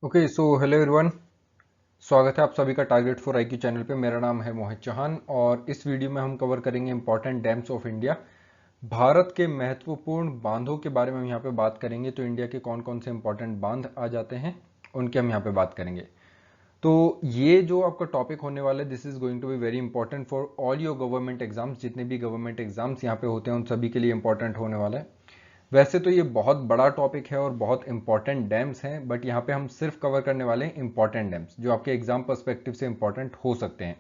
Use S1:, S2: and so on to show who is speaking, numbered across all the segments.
S1: Okay so hello everyone. स्वागत है आप सभी का टारगेट फॉर आईक्यू चैनल पे। मेरा नाम है मोहित चौहान और इस वीडियो में हम कवर करेंगे important dams of India. Bharat के महत्वपूर्ण बांधों के बारे में हम यहाँ पे बात करेंगे। तो इंडिया के कौन कौन से इंपॉर्टेंट बांध आ जाते हैं उनके हम यहाँ पे बात करेंगे। तो ये जो आपका टॉपिक होने वाला है this is going to be very important for all your government exams. जितने भी गवर्नमेंट एग्जाम्स यहाँ पे होते हैं उन सभी के लिए इंपॉर्टेंट होने वाला है। वैसे तो ये बहुत बड़ा टॉपिक है और बहुत इंपॉर्टेंट डैम्स हैं, बट यहाँ पे हम सिर्फ कवर करने वाले हैं इंपॉर्टेंट डैम्स जो आपके एग्जाम पर्सपेक्टिव से इंपॉर्टेंट हो सकते हैं।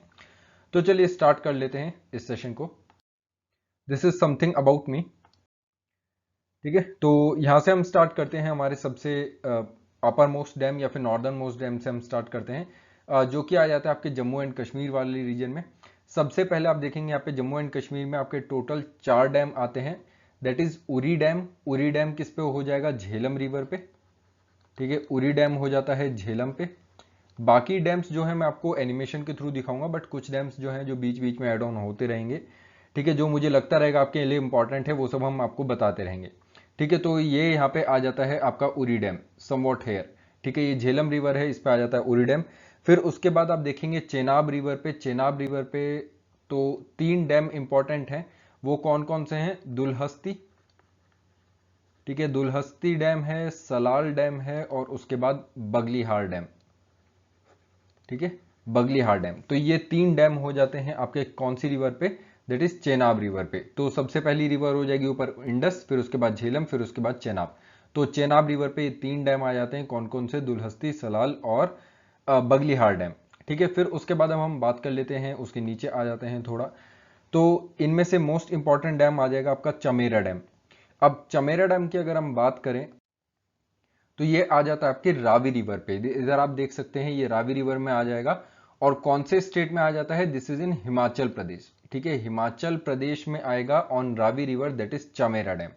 S1: तो चलिए स्टार्ट कर लेते हैं इस सेशन को। This is something about me. ठीक है, तो यहाँ से हम स्टार्ट करते हैं हमारे सबसे अपर मोस्ट डैम या फिर नॉर्दर्न मोस्ट डैम से हम स्टार्ट करते हैं, जो कि आ जाता है आपके जम्मू एंड कश्मीर वाले रीजन में। सबसे पहले आप देखेंगे यहाँ पे जम्मू एंड कश्मीर में आपके टोटल 4 डैम आते हैं। That is Uri dam. Uri dam किस पे हो जाएगा? झेलम रिवर पे। ठीक है, उरी डैम हो जाता है झेलम पे। बाकी डैम्स जो है मैं आपको एनिमेशन के थ्रू दिखाऊंगा, बट कुछ डैम्स जो हैं जो बीच बीच में ऐड ऑन होते रहेंगे। ठीक है, जो मुझे लगता रहेगा आपके लिए इंपॉर्टेंट है वो सब हम आपको बताते रहेंगे। ठीक है, तो ये यहाँ पे आ जाता है आपका उरी डैम, समवॉट हेयर। ठीक है, ये झेलम रिवर है, इस पे आ जाता है उरी डैम। फिर उसके बाद आप देखेंगे चेनाब रिवर पे। चेनाब रिवर पे तो 3 डैम इंपॉर्टेंट हैं। वो कौन कौन से हैं? दुलहस्ती। ठीक है, दुलहस्ती डैम है, सलाल डैम है और उसके बाद बगलीहार डैम। ठीक है, बगलीहार डैम। तो ये 3 डैम हो जाते हैं आपके कौन सी रिवर पे? दैट इज चेनाब रिवर पे। तो सबसे पहली रिवर हो जाएगी ऊपर इंडस, फिर उसके बाद झेलम, फिर उसके बाद चेनाब। तो चेनाब रिवर पे ये 3 डैम आ जाते हैं। कौन कौन से? दुलहस्ती, सलाल और बगलीहार डैम। ठीक है, फिर उसके बाद अब हम बात कर लेते हैं, उसके नीचे आ जाते हैं थोड़ा। तो इनमें से मोस्ट इंपॉर्टेंट डैम आ जाएगा आपका चमेरा डैम। अब चमेरा डैम की अगर हम बात करें तो ये आ जाता है आपके रावी रिवर पे। इधर आप देख सकते हैं ये रावी रिवर में आ जाएगा। और कौन से स्टेट में आ जाता है? This is in Himachal Pradesh. ठीक है, हिमाचल प्रदेश में आएगा on Ravi river, that is Chamera dam.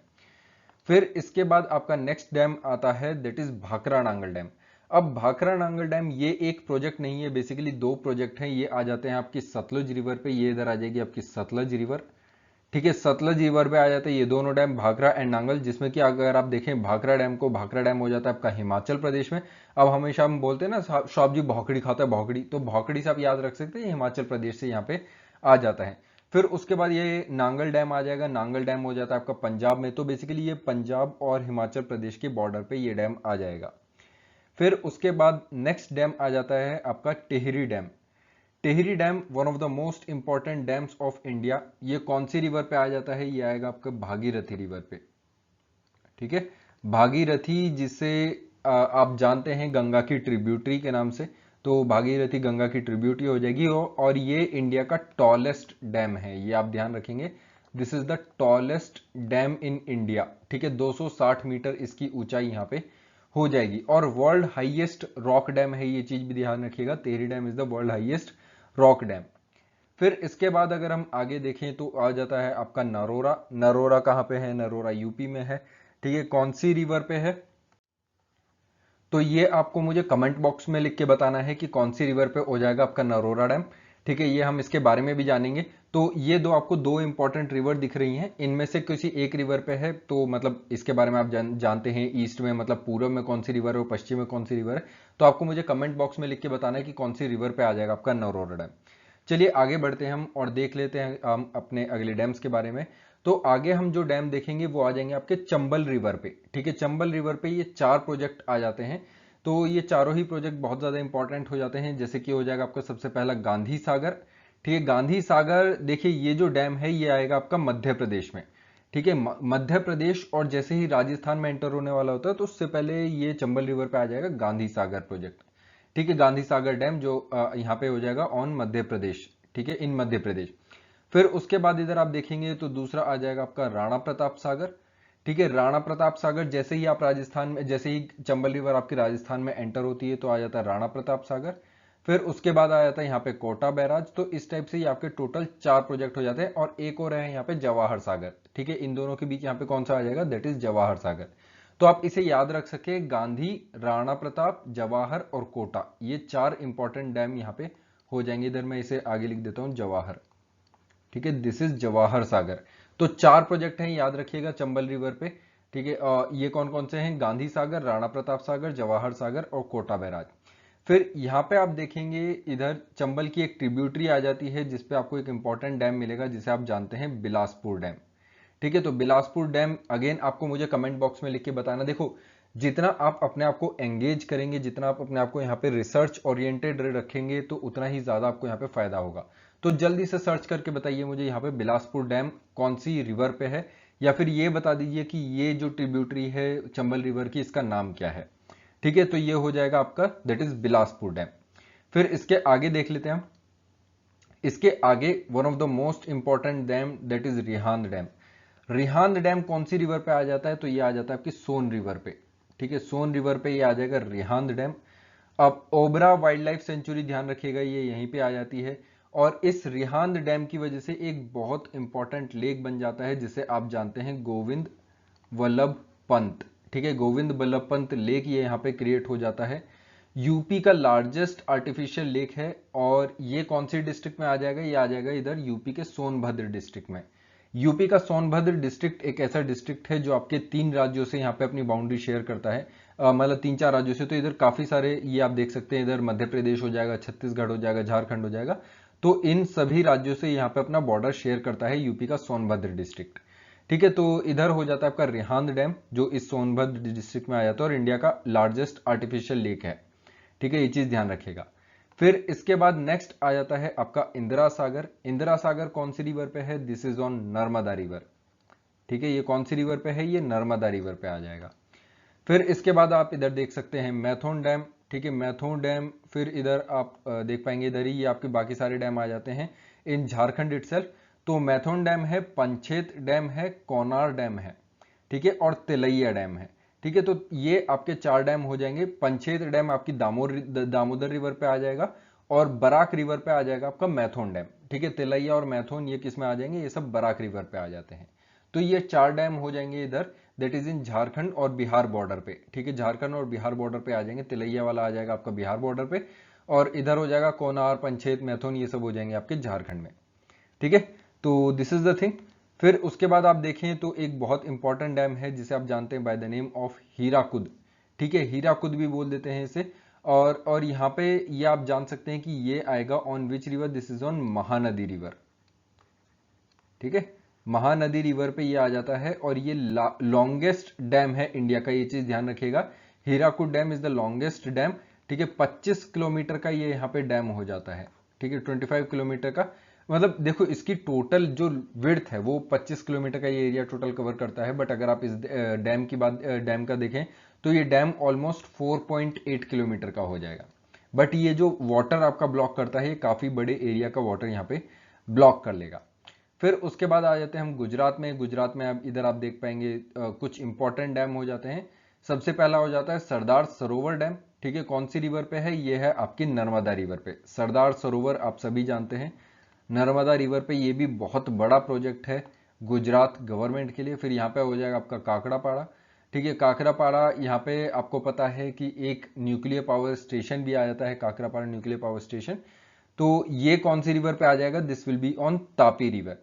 S1: फिर इसके बाद आपका नेक्स्ट डैम आता है, that is Bhakra Nangal dam. अब भाखरा नांगल डैम ये एक प्रोजेक्ट नहीं है, बेसिकली 2 प्रोजेक्ट हैं। ये आ जाते हैं आपकी सतलुज रिवर पे। ये इधर आ जाएगी आपकी सतलज रिवर। ठीक है, सतलज रिवर पे आ जाते हैं ये दोनों डैम, भाखरा एंड नांगल। जिसमें कि अगर आप देखें भाखरा डैम को, भाखरा डैम हो जाता है आपका हिमाचल प्रदेश में। अब हमेशा हम बोलते हैं ना शॉप जी भौकड़ी खाता है, भौकड़ी, तो भौकड़ी से आप याद रख सकते हैं हिमाचल प्रदेश से यहाँ पे आ जाता है। फिर उसके बाद ये नांगल डैम आ जाएगा। नांगल डैम हो जाता है आपका पंजाब में। तो बेसिकली ये पंजाब और हिमाचल प्रदेश के बॉर्डर पे ये डैम आ जाएगा। फिर उसके बाद नेक्स्ट डैम आ जाता है आपका Tehri dam. Tehri dam one of the most important dams of India. ये कौन सी रिवर पे आ जाता है? ये आएगा आपका भागीरथी रिवर पे। ठीक है, भागीरथी जिसे आप जानते हैं गंगा की ट्रिब्यूटरी के नाम से। तो भागीरथी गंगा की ट्रिब्यूटरी हो जाएगी और ये इंडिया का टॉलेस्ट डैम है, ये आप ध्यान रखेंगे। This is the tallest dam in India. ठीक है, 260 मीटर इसकी ऊंचाई यहाँ पे हो जाएगी। और वर्ल्ड हाईएस्ट रॉक डैम है, ये चीज भी ध्यान रखिएगा। Tehri dam is the world highest rock dam. फिर इसके बाद अगर हम आगे देखें तो आ जाता है आपका नरोरा। नरोरा कहाँ पे है? नरोरा यूपी में है। ठीक है, कौन सी रिवर पे है? तो ये आपको मुझे कमेंट बॉक्स में लिख के बताना है कि कौन सी रिवर पे हो जाएगा आपका नरोरा डैम। ठीक है, ये हम इसके बारे में भी जानेंगे। तो ये आपको 2 इंपॉर्टेंट रिवर दिख रही हैं, इनमें से किसी एक रिवर पे है, तो मतलब इसके बारे में आप जानते हैं ईस्ट में, मतलब पूर्व में कौन सी रिवर है और पश्चिम में कौन सी रिवर है। तो आपको मुझे कमेंट बॉक्स में लिख के बताना है कि कौन सी रिवर पे आ जाएगा आपका नरोरा डैम। चलिए आगे बढ़ते हैं हम और देख लेते हैं हम अपने अगले डैम्स के बारे में। तो आगे हम जो डैम देखेंगे वो आ जाएंगे आपके चंबल रिवर पे। ठीक है, चंबल रिवर पे ये 4 प्रोजेक्ट आ जाते हैं। तो ये चारों ही प्रोजेक्ट बहुत ज्यादा इंपॉर्टेंट हो जाते हैं। जैसे कि हो जाएगा आपका सबसे पहला गांधी सागर। ठीक है, गांधी सागर देखिए ये जो डैम है ये आएगा आपका मध्य प्रदेश में। ठीक है, मध्य प्रदेश, और जैसे ही राजस्थान में एंटर होने वाला होता है तो उससे पहले ये चंबल रिवर पे आ जाएगा गांधी सागर प्रोजेक्ट। ठीक है, गांधी सागर डैम जो यहाँ पे हो जाएगा ऑन मध्य प्रदेश। ठीक है, इन मध्य प्रदेश। फिर उसके बाद इधर आप देखेंगे तो दूसरा आ जाएगा आपका राणा प्रताप सागर। ठीक है, राणा प्रताप सागर जैसे ही आप राजस्थान में, जैसे ही चंबल रिवर आपकी राजस्थान में एंटर होती है तो आ जाता है राणा प्रताप सागर। फिर उसके बाद आ जाता है यहाँ पे कोटा बैराज। तो इस टाइप से ये आपके टोटल 4 प्रोजेक्ट हो जाते हैं। और एक और है यहाँ पे जवाहर सागर। ठीक है, इन दोनों के बीच यहाँ पे कौन सा आ जाएगा? That is Jawahar Sagar. तो आप इसे याद रख सके, गांधी, राणा प्रताप, जवाहर और कोटा, ये 4 इंपॉर्टेंट डैम यहाँ पे हो जाएंगे। इधर मैं इसे आगे लिख देता हूं जवाहर। ठीक है, दिस इज जवाहर सागर। तो 4 प्रोजेक्ट हैं, याद रखिएगा चंबल रिवर पे। ठीक है, ये कौन कौन से हैं? गांधी सागर, राणा प्रताप सागर, जवाहर सागर और कोटा बैराज। फिर यहाँ पे आप देखेंगे इधर चंबल की एक ट्रिब्यूटरी आ जाती है जिसपे आपको एक इंपॉर्टेंट डैम मिलेगा जिसे आप जानते हैं बिलासपुर डैम। ठीक है, तो बिलासपुर डैम अगेन आपको मुझे कमेंट बॉक्स में लिख के बताना। देखो, जितना आप अपने आप को एंगेज करेंगे, जितना आप अपने आप को यहाँ पे रिसर्च ओरिएंटेड रखेंगे, तो उतना ही ज्यादा आपको यहाँ पे फायदा होगा। तो जल्दी से सर्च करके बताइए मुझे यहाँ पे बिलासपुर डैम कौन सी रिवर पे है, या फिर ये बता दीजिए कि ये जो ट्रिब्यूटरी है चंबल रिवर की, इसका नाम क्या है। ठीक है, तो ये हो जाएगा आपका, दैट इज बिलासपुर डैम। फिर इसके आगे देख लेते हैं हम। इसके आगे one of the most important dam, that is Rihand dam. Rihand dam कौन सी रिवर पे आ जाता है? तो ये आ जाता है आपकी सोन रिवर पे। ठीक है, सोन रिवर पे ये आ जाएगा रिहांद डैम। अब ओबरा वाइल्ड लाइफ सेंचुरी ध्यान रखिएगा, ये यहीं पे आ जाती है। और इस रिहांद डैम की वजह से एक बहुत इंपॉर्टेंट लेक बन जाता है जिसे आप जानते हैं गोविंद वल्लभ पंत। ठीक है, गोविंद वल्लभ पंत लेक ये यहाँ पे क्रिएट हो जाता है। यूपी का लार्जेस्ट आर्टिफिशियल लेक है, और ये कौन सी डिस्ट्रिक्ट में आ जाएगा? ये आ जाएगा इधर यूपी के सोनभद्र डिस्ट्रिक्ट में। यूपी का सोनभद्र डिस्ट्रिक्ट एक ऐसा डिस्ट्रिक्ट है जो आपके 3 राज्यों से यहाँ पे अपनी बाउंड्री शेयर करता है, मतलब 3-4 राज्यों से। तो इधर काफी सारे ये आप देख सकते हैं, इधर मध्य प्रदेश हो जाएगा, छत्तीसगढ़ हो जाएगा, झारखंड हो जाएगा। तो इन सभी राज्यों से यहाँ पे अपना बॉर्डर शेयर करता है यूपी का सोनभद्र डिस्ट्रिक्ट। ठीक है, तो इधर हो जाता है आपका रिहांद डैम जो इस सोनभद्र डिस्ट्रिक्ट में आ जाता है, और इंडिया का लार्जेस्ट आर्टिफिशियल लेक है। ठीक है, ये चीज ध्यान रखिएगा। फिर इसके बाद नेक्स्ट आ जाता है आपका इंदिरा सागर। इंदिरा सागर कौन सी रिवर पे है? This is on Narmada river. ठीक है, ये कौन सी रिवर पे है? ये नर्मदा रिवर पे आ जाएगा। फिर इसके बाद आप इधर देख सकते हैं मैथोन डैम। ठीक है, मैथोन डैम। फिर इधर आप देख पाएंगे, इधर ही ये आपके बाकी सारे डैम आ जाते हैं इन झारखंड इटसेल्फ। तो मैथोन डैम है, पंचेत डैम है, कोनार डैम है, ठीक है, और तिलैया डैम है। ठीक है, तो ये आपके 4 डैम हो जाएंगे। पंचेत डैम आपकी दामोदर रिवर पे आ जाएगा, और बराक रिवर पे आ जाएगा आपका मैथोन डैम। ठीक है, तिलैया और मैथोन ये किस में आ जाएंगे? ये सब बराक रिवर पे आ जाते हैं। तो ये 4 डैम हो जाएंगे इधर, दैट इज इन झारखंड और बिहार बॉर्डर पे। ठीक है, झारखंड और बिहार बॉर्डर पे आ जाएंगे। तिलैया वाला आ जाएगा आपका बिहार बॉर्डर पे, और इधर हो जाएगा कोनार, पंचेत, मैथोन, ये सब हो जाएंगे आपके झारखंड में। ठीक है, तो दिस इज द थिंग। फिर उसके बाद आप देखें तो एक बहुत इंपॉर्टेंट डैम है जिसे आप जानते हैं by the name of Hirakud. ठीक है, हीराकुद भी बोल देते हैं इसे। और यहाँ पे ये आप जान सकते हैं कि ये आएगा on which river? This is on Mahanadi river. ठीक है, महानदी रिवर पे ये आ जाता है, और ये लॉन्गेस्ट डैम है इंडिया का, ये चीज ध्यान रखिएगा। Hirakud dam is the longest dam. ठीक है, 25 किलोमीटर का ये यहाँ पे डैम हो जाता है। ठीक है, 25 किलोमीटर का, मतलब देखो इसकी टोटल जो विड्थ है वो 25 किलोमीटर का ये एरिया टोटल कवर करता है। बट अगर आप इस डैम की बात डैम का देखें तो ये डैम ऑलमोस्ट 4.8 किलोमीटर का हो जाएगा। बट ये जो वाटर आपका ब्लॉक करता है, ये काफी बड़े एरिया का वाटर यहाँ पे ब्लॉक कर लेगा। फिर उसके बाद आ जाते हैं हम गुजरात में। गुजरात में आप इधर आप देख पाएंगे कुछ इंपॉर्टेंट डैम हो जाते हैं। सबसे पहला हो जाता है सरदार सरोवर डैम। ठीक है, कौन सी रिवर पे है? ये है आपकी नर्मदा रिवर पे। सरदार सरोवर आप सभी जानते हैं, नर्मदा रिवर पे ये भी बहुत बड़ा प्रोजेक्ट है गुजरात गवर्नमेंट के लिए। फिर यहाँ पे हो जाएगा आपका काकड़ापाड़ा। ठीक है, काकड़ापाड़ा यहाँ पे आपको पता है कि एक न्यूक्लियर पावर स्टेशन भी आ जाता है, काकड़ापाड़ा न्यूक्लियर पावर स्टेशन। तो ये कौन सी रिवर पे आ जाएगा? This will be on Tapi river.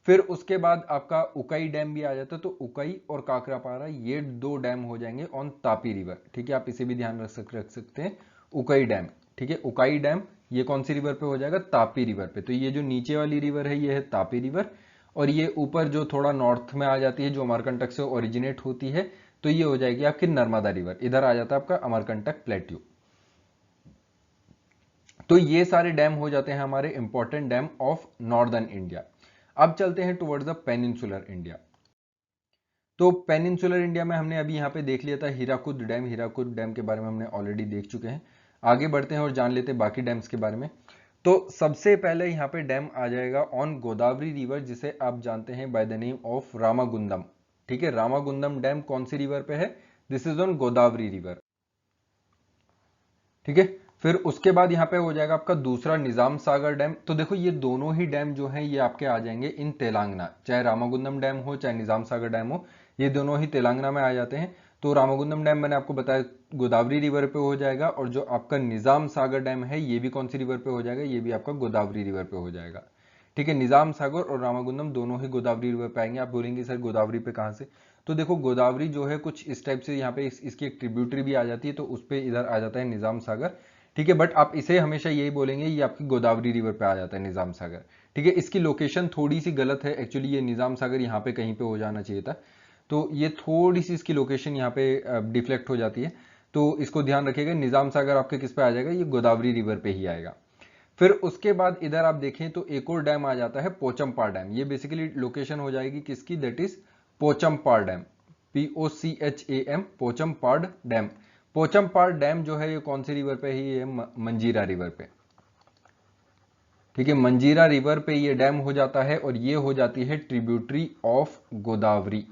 S1: फिर उसके बाद आपका उकाई डैम भी आ जाता है, तो उकाई और काकरापारा ये 2 डैम हो जाएंगे ऑन तापी रिवर। ठीक है, आप इसे भी ध्यान रख सकते हैं, उकाई डैम। ठीक है, उकाई डैम ये कौन सी रिवर पे हो जाएगा? तापी रिवर पे। तो ये जो नीचे वाली रिवर है ये है तापी रिवर, और ये ऊपर जो थोड़ा नॉर्थ में आ जाती है जो अमरकंटक से ओरिजिनेट होती है, तो ये हो जाएगी आपकी नर्मदा रिवर। इधर आ जाता है आपका अमरकंटक प्लेट्यू। तो ये सारे डैम हो जाते हैं हमारे important dam of northern India. अब चलते हैं टुवर्ड्स द पेनिनसुलर इंडिया। तो पेनिनसुलर इंडिया में हमने अभी यहाँ पे देख लिया था हीराकुद डैम। हीराकुद डैम के बारे में हमने ऑलरेडी देख चुके हैं। आगे बढ़ते हैं और जान लेते हैं बाकी डैम्स के बारे में। तो सबसे पहले यहाँ पे डैम आ जाएगा ऑन गोदावरी रिवर, जिसे आप जानते हैं by the name of Ramagundam. ठीक है, रामागुंडम डैम कौन सी रिवर पे है? This is on Godavari river. ठीक है, फिर उसके बाद यहाँ पे हो जाएगा आपका दूसरा निजाम सागर डैम। तो देखो ये दोनों ही डैम जो हैं ये आपके आ जाएंगे इन तेलंगाना, चाहे रामागुंडम डैम हो चाहे निजाम सागर डैम हो, ये दोनों ही तेलंगाना में आ जाते हैं। तो रामागुंडम डैम मैंने आपको बताया गोदावरी रिवर पे हो जाएगा, और जो आपका निजाम सागर डैम है ये भी कौन सी रिवर पे हो जाएगा? ये भी आपका गोदावरी रिवर पे हो जाएगा। ठीक है, निजाम सागर और रामागुंडम दोनों ही गोदावरी रिवर पे आएंगे। आप बोलेंगे सर गोदावरी पे कहां से? तो देखो गोदावरी जो है कुछ इस टाइप से यहाँ पे इसकी एक ट्रिब्यूटरी भी आ जाती है, तो उस पर इधर आ जाता है निजाम सागर। ठीक है, बट आप इसे हमेशा यही बोलेंगे, ये आपकी गोदावरी रिवर पे आ जाता है निजाम सागर। ठीक है, इसकी लोकेशन थोड़ी सी गलत है, एक्चुअली ये निजाम सागर यहाँ पे कहीं पे हो जाना चाहिए था, तो ये थोड़ी सी इसकी लोकेशन यहाँ पे डिफ्लेक्ट हो जाती है, तो इसको ध्यान रखिएगा। निजाम सागर आपके किस पे आ जाएगा, ये गोदावरी रिवर पे ही आएगा। फिर उसके बाद इधर आप देखें तो एक और डैम आ जाता है पोचमपाड़ डैम। ये बेसिकली लोकेशन हो जाएगी किसकी, that is Pochampad dam, POCHAM, Pochampad dam. Pochampad dam जो है ये कौन सी रिवर पे ही है, मंजीरा रिवर पे। ठीक है, मंजीरा रिवर पे ये डैम हो जाता है और ये हो जाती है ट्रिब्यूटरी ऑफ गोदावरी।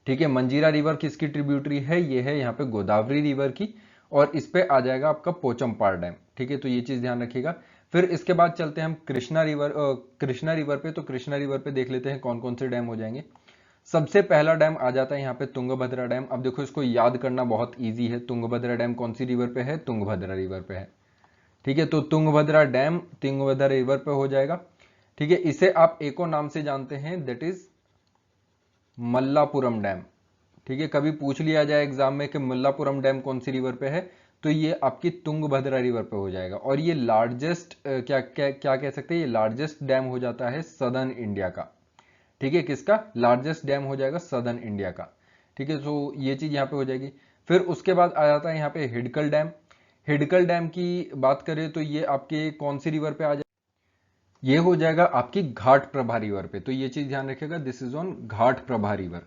S1: ठीक है, मंजीरा रिवर किसकी ट्रिब्यूटरी है, ये है यहाँ पे गोदावरी रिवर की, और इस पे आ जाएगा आपका पोचमपाड़ डैम। ठीक है, तो ये चीज ध्यान रखिएगा। फिर इसके बाद चलते हैं हम कृष्णा रिवर पे। तो कृष्णा रिवर पे देख लेते हैं कौन कौन से डैम हो जाएंगे। सबसे पहला डैम आ जाता है यहाँ पे तुंगभद्रा डैम। अब देखो इसको याद करना बहुत ईजी है। तुंगभद्रा डैम कौन सी रिवर पे है, तुंगभद्रा रिवर पे है। ठीक है, तो तुंगभद्रा डैम तुंगभद्रा रिवर पे हो जाएगा। ठीक है, इसे आप एक और नाम से जानते हैं, दैट इज मल्लापुरम डैम। ठीक है, कभी पूछ लिया जाए एग्जाम में कि मल्लापुरम डैम कौन सी रिवर पे है, तो ये आपकी तुंगभद्रा रिवर पे हो जाएगा। और ये लार्जेस्ट क्या क्या क्या कह सकते हैं, ये लार्जेस्ट डैम हो जाता है सदर्न इंडिया का। ठीक है, किसका लार्जेस्ट डैम हो जाएगा, सदर्न इंडिया का। ठीक है, तो ये चीज यहाँ पे हो जाएगी। फिर उसके बाद आ जाता है यहाँ पे हिडकल डैम। हिडकल डैम की बात करें तो ये आपके कौन सी रिवर पे आ जाएगा, ये हो जाएगा आपकी घाट प्रभा रिवर पे। तो ये चीज ध्यान रखिएगा, this is on Ghat Prabha river.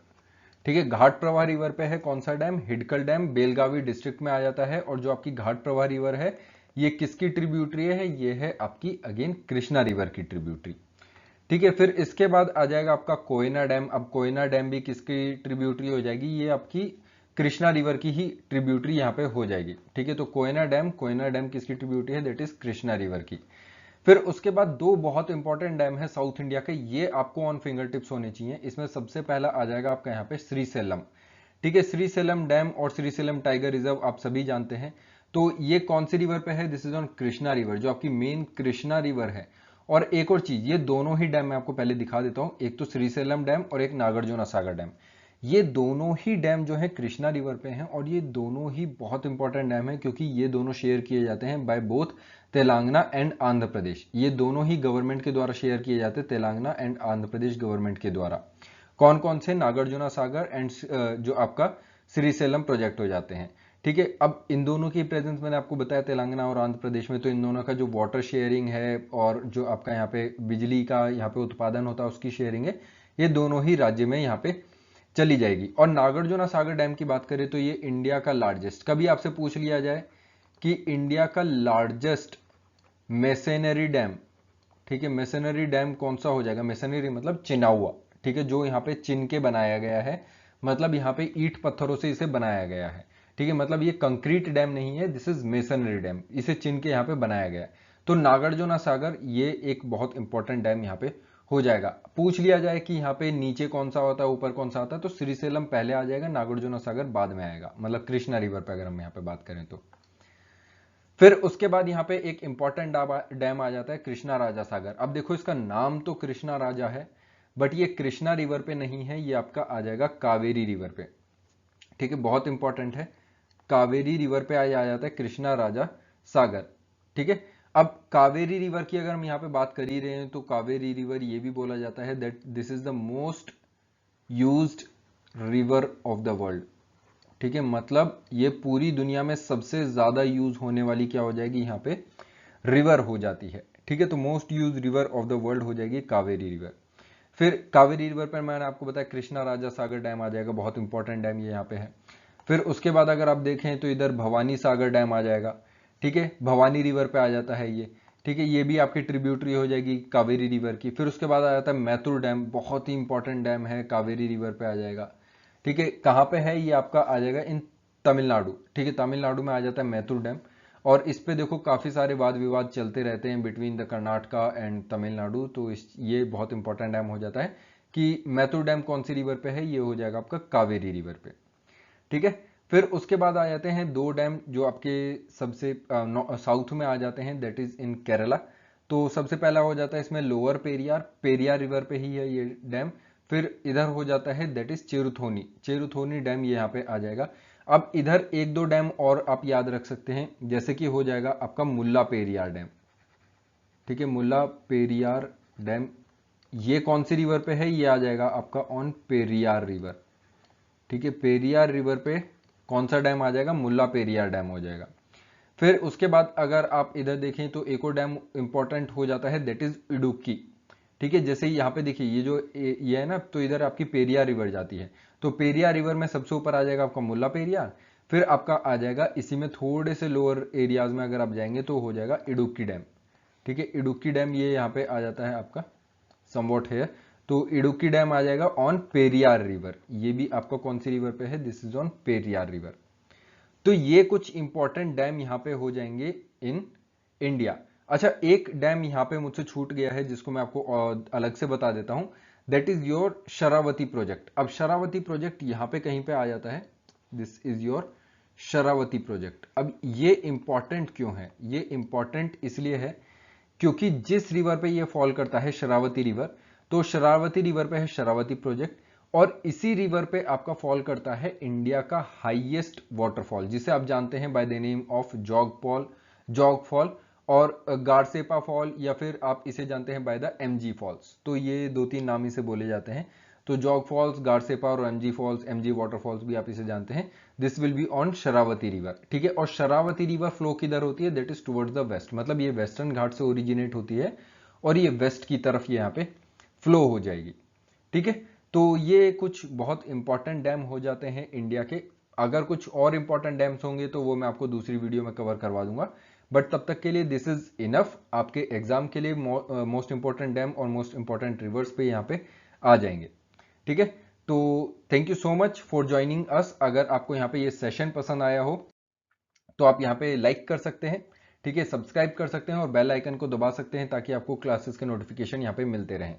S1: ठीक है, घाट प्रभा रिवर पे है कौन सा dam, Hidkal dam, Belagavi district में आ जाता है। और जो आपकी घाट प्रभा रिवर है ये किसकी ट्रिब्यूटरी है, ये है आपकी अगेन कृष्णा रिवर की ट्रिब्यूटरी। ठीक है, फिर इसके बाद आ जाएगा आपका कोयना डैम। अब कोयना डैम भी किसकी ट्रिब्यूटरी हो जाएगी, ये आपकी कृष्णा रिवर की ही ट्रिब्यूटरी यहाँ पे हो जाएगी। ठीक है, तो कोयना डैम किसकी ट्रिब्यूटरी है, दैट इज कृष्णा रिवर की। फिर उसके बाद दो बहुत इंपॉर्टेंट डैम है साउथ इंडिया के, ये आपको ऑन फिंगर टिप्स होने चाहिए। इसमें सबसे पहला आ जाएगा आपका यहाँ पे श्रीशैलम। ठीक है, श्रीशैलम डैम और श्रीशैलम टाइगर रिजर्व आप सभी जानते हैं। तो ये कौन सी रिवर पे है, this is on Krishna river, जो आपकी मेन कृष्णा रिवर है। और एक और चीज, ये दोनों ही डैम मैं आपको पहले दिखा देता हूं, एक तो श्रीशैलम डैम और एक नागार्जुना सागर डैम। ये दोनों ही डैम जो है कृष्णा रिवर पे हैं, और ये दोनों ही बहुत इंपॉर्टेंट डैम है, क्योंकि ये दोनों शेयर किए जाते हैं by both Telangana and Andhra Pradesh. ये दोनों ही गवर्नमेंट के द्वारा शेयर किए जाते हैं, Telangana and Andhra Pradesh government के द्वारा। कौन कौन से, नागार्जुना सागर एंड जो आपका श्रीशैलम प्रोजेक्ट हो जाते हैं। ठीक है, अब इन दोनों की प्रेजेंस मैंने आपको बताया तेलंगाना और आंध्र प्रदेश में, तो इन दोनों का जो वाटर शेयरिंग है और जो आपका यहाँ पे बिजली का यहाँ पे उत्पादन होता है उसकी शेयरिंग है, ये दोनों ही राज्य में यहाँ पे चली जाएगी। और नागार्जुना सागर डैम की बात करें तो ये इंडिया का लार्जेस्ट, कभी आपसे पूछ लिया जाए कि इंडिया का लार्जेस्ट मेसेनरी डैम, ठीक है, मेसेनरी डैम कौन सा हो जाएगा, मेसेनरी मतलब चिना हुआ। ठीक है, जो यहाँ पे चिन के बनाया गया है, मतलब यहाँ पे ईंट पत्थरों से इसे बनाया गया है। ठीक है, मतलब ये कंक्रीट डैम नहीं है, दिस इज मेसनरी डैम, इसे चिन के यहाँ पे बनाया गया है। तो नागार्जुना सागर ये एक बहुत इंपॉर्टेंट डैम यहाँ पे हो जाएगा। पूछ लिया जाए कि यहाँ पे नीचे कौन सा होता है ऊपर कौन सा आता है, तो श्रीशैलम पहले आ जाएगा, नागार्जुना सागर बाद में आएगा, मतलब कृष्णा रिवर पे अगर हम यहाँ पे बात करें तो। फिर उसके बाद यहाँ पे एक इंपॉर्टेंट डैम आ जाता है कृष्णा राजा सागर। अब देखो इसका नाम तो कृष्णा राजा है, बट ये कृष्णा रिवर पे नहीं है, ये आपका आ जाएगा कावेरी रिवर पे। ठीक है, बहुत इंपॉर्टेंट है, कावेरी रिवर पे आ जाता है कृष्णा राजा सागर। ठीक है, अब कावेरी रिवर की अगर हम यहाँ पे बात कर ही रहे हैं, तो कावेरी रिवर ये भी बोला जाता है that this is the most used river of the world. ठीक है, मतलब ये पूरी दुनिया में सबसे ज्यादा यूज होने वाली क्या हो जाएगी, यहाँ पे रिवर हो जाती है। ठीक है, तो most use river of the world हो जाएगी कावेरी रिवर। फिर कावेरी रिवर पर मैंने आपको बताया कृष्णा राजा सागर डैम आ जाएगा, बहुत इंपॉर्टेंट डैम ये यहाँ पे है। फिर उसके बाद अगर आप देखें तो इधर भवानी सागर डैम आ जाएगा। ठीक है, भवानी रिवर पे आ जाता है ये। ठीक है, ये भी आपकी ट्रिब्यूटरी हो जाएगी कावेरी रिवर की। फिर उसके बाद आ जाता है मैथुर डैम, बहुत ही इंपॉर्टेंट डैम है, कावेरी रिवर पे आ जाएगा। ठीक है, कहाँ पे है ये आपका आ जाएगा इन तमिलनाडु। ठीक है, तमिलनाडु में आ जाता है मैथुर डैम। और इस पे देखो काफी सारे वाद विवाद चलते रहते हैं between the Karnataka and Tamil Nadu, तो ये बहुत इंपॉर्टेंट डैम हो जाता है कि मैथुर डैम कौन सी रिवर पे है, ये हो जाएगा आपका कावेरी रिवर पे। ठीक है, फिर उसके बाद आ जाते हैं दो डैम जो आपके सबसे साउथ में आ जाते हैं, दैट इज इन केरला। तो सबसे पहला हो जाता है इसमें लोअर पेरियार, पेरियार रिवर पे ही है ये डैम। फिर इधर हो जाता है that is Cheruthoni, Cheruthoni dam ये यहाँ पे आ जाएगा। अब इधर एक दो डैम और आप याद रख सकते हैं, जैसे कि हो जाएगा आपका मुल्ला पेरियार डैम। ठीक है, मुल्ला पेरियार डैम ये कौन सी रिवर पे है, ये आ जाएगा आपका ऑन पेरियार रिवर। ठीक है, पेरियार रिवर पे कौन सा डैम आ जाएगा, मुल्ला पेरियार डैम हो जाएगा। फिर उसके बाद अगर आप इधर देखें तो एक और डैम इंपॉर्टेंट हो जाता है दैट इज इडुक्की। ठीक है, जैसे यहाँ पे देखिए ये जो ये है ना, तो इधर आपकी पेरियार रिवर जाती है, तो पेरियार रिवर में सबसे ऊपर आ जाएगा आपका मुल्ला पेरियार, फिर आपका आ जाएगा इसी में थोड़े से लोअर एरियाज में अगर आप जाएंगे तो हो जाएगा इडुक्की डैम। ठीक है, इडुक्की डैम ये यहाँ पे आ जाता है आपका समवॉट है, तो इडुक्की डैम आ जाएगा ऑन पेरियार रिवर। ये भी आपका कौन सी रिवर पे है, this is on Periyar river. तो ये कुछ इंपॉर्टेंट डैम यहां पे हो जाएंगे इन इंडिया। अच्छा, एक डैम यहां पे मुझसे छूट गया है जिसको मैं आपको अलग से बता देता हूं, that is your Sharavati project. अब शरावती प्रोजेक्ट यहां पे कहीं पे आ जाता है, this is your Sharavati project. अब ये इंपॉर्टेंट क्यों है, ये इंपॉर्टेंट इसलिए है क्योंकि जिस रिवर पे ये फॉल करता है शरावती रिवर, तो शरावती रिवर पे है शरावती प्रोजेक्ट, और इसी रिवर पे आपका फॉल करता है इंडिया का हाईएस्ट वाटरफॉल, जिसे आप जानते हैं by the name of jog fall और गारसेपा फॉल, या फिर आप इसे जानते हैं बाय द एमजी फॉल्स। तो ये दो तीन नाम इसे बोले जाते हैं, तो जॉग फॉल्स, गारसेपा और एमजी फॉल्स, एमजी वाटरफॉल्स भी आप इसे जानते हैं। This will be on Sharavati river. ठीक है, और शरावती रिवर फ्लो किधर होती है, that is towards the west, मतलब ये वेस्टर्न घाट से ओरिजिनेट होती है और ये वेस्ट की तरफ ये यहाँ पे फ्लो हो जाएगी। ठीक है, तो ये कुछ बहुत इंपॉर्टेंट डैम हो जाते हैं इंडिया के। अगर कुछ और इंपॉर्टेंट डैम्स होंगे तो वो मैं आपको दूसरी वीडियो में कवर करवा दूंगा, बट तब तक के लिए दिस इज इनफ। आपके एग्जाम के लिए मोस्ट इंपॉर्टेंट डैम और मोस्ट इंपॉर्टेंट रिवर्स पे यहाँ पे आ जाएंगे। ठीक है, तो thank you so much for joining अस। अगर आपको यहाँ पे ये सेशन पसंद आया हो तो आप यहाँ पे लाइक कर सकते हैं, ठीक है, सब्सक्राइब कर सकते हैं और बेल आइकन को दबा सकते हैं ताकि आपको क्लासेस के नोटिफिकेशन यहाँ पे मिलते रहें।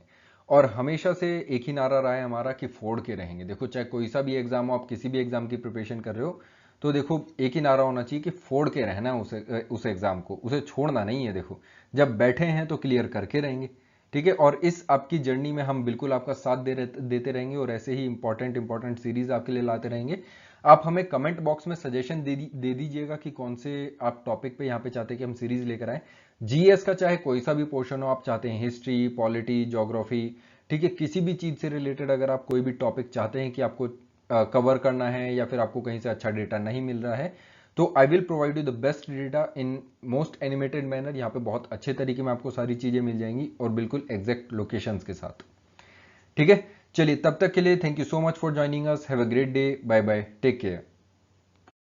S1: और हमेशा से एक ही नारा रहा है हमारा कि फोड़ के रहेंगे। देखो, चाहे कोई सा भी एग्जाम हो, आप किसी भी एग्जाम की प्रिपरेशन कर रहे हो, तो देखो एक ही नारा होना चाहिए कि फोड़ के रहना है उस एग्जाम को, उसे छोड़ना नहीं है। देखो, जब बैठे हैं तो क्लियर करके रहेंगे। ठीक है, और इस आपकी जर्नी में हम बिल्कुल आपका साथ देते रहेंगे और ऐसे ही इंपॉर्टेंट सीरीज आपके लिए लाते रहेंगे। आप हमें कमेंट बॉक्स में सजेशन दे दीजिएगा कि कौन से आप टॉपिक पे यहाँ पे चाहते हैं कि हम सीरीज लेकर आए। जीएस का चाहे कोई सा भी पोर्शन हो, आप चाहते हैं हिस्ट्री, पॉलिटी, ज्योग्राफी, ठीक है, किसी भी चीज से रिलेटेड अगर आप कोई भी टॉपिक चाहते हैं कि आपको कवर करना है या फिर आपको कहीं से अच्छा डेटा नहीं मिल रहा है, तो I will provide you the best data in most animated manner. यहाँ पे बहुत अच्छे तरीके में आपको सारी चीजें मिल जाएंगी और बिल्कुल एग्जैक्ट लोकेशंस के साथ। ठीक है, चलिए तब तक के लिए thank you so much for joining us. Have a great day, bye bye, take care.